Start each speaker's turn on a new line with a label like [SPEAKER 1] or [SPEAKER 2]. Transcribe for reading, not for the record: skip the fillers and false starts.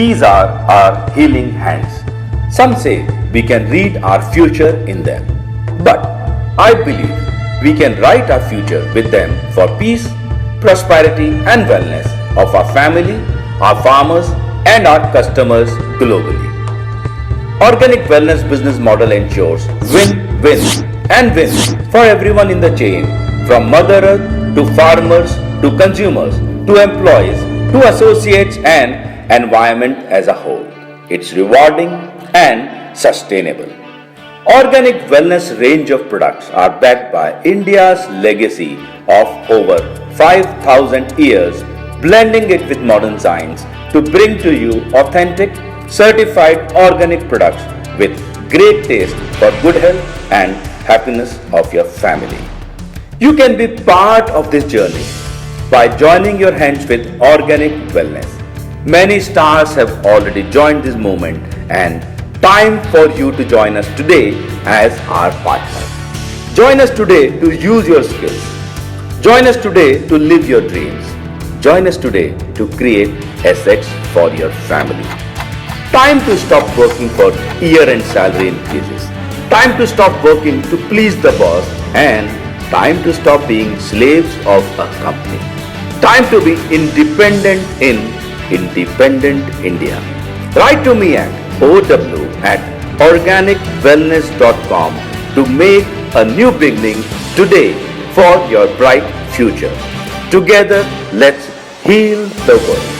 [SPEAKER 1] These are our healing hands. Some say we can read our future in them. But I believe we can write our future with them for peace, prosperity and wellness of our family, our farmers and our customers globally. Organic wellness business model ensures win-win and win for everyone in the chain, from Mother Earth to farmers to consumers to employees to associates and environment as a whole. It's rewarding and sustainable. Organic wellness range of products are backed by India's legacy of over 5,000 years, blending it with modern science to bring to you authentic, certified organic products with great taste for good health and happiness of your family. You can be part of this journey by joining your hands with organic wellness. Many stars have already joined this movement, and time for you to join us today as our partner. Join us today to use your skills. Join us today to live your dreams. Join us today to create assets for your family. Time to stop working for year-end salary increases. Time to stop working to please the boss, and time to stop being slaves of a company. Time to be independent in Independent India. Write to me at ow@organicwellness.com to make a new beginning today for your bright future. Together, let's heal the world.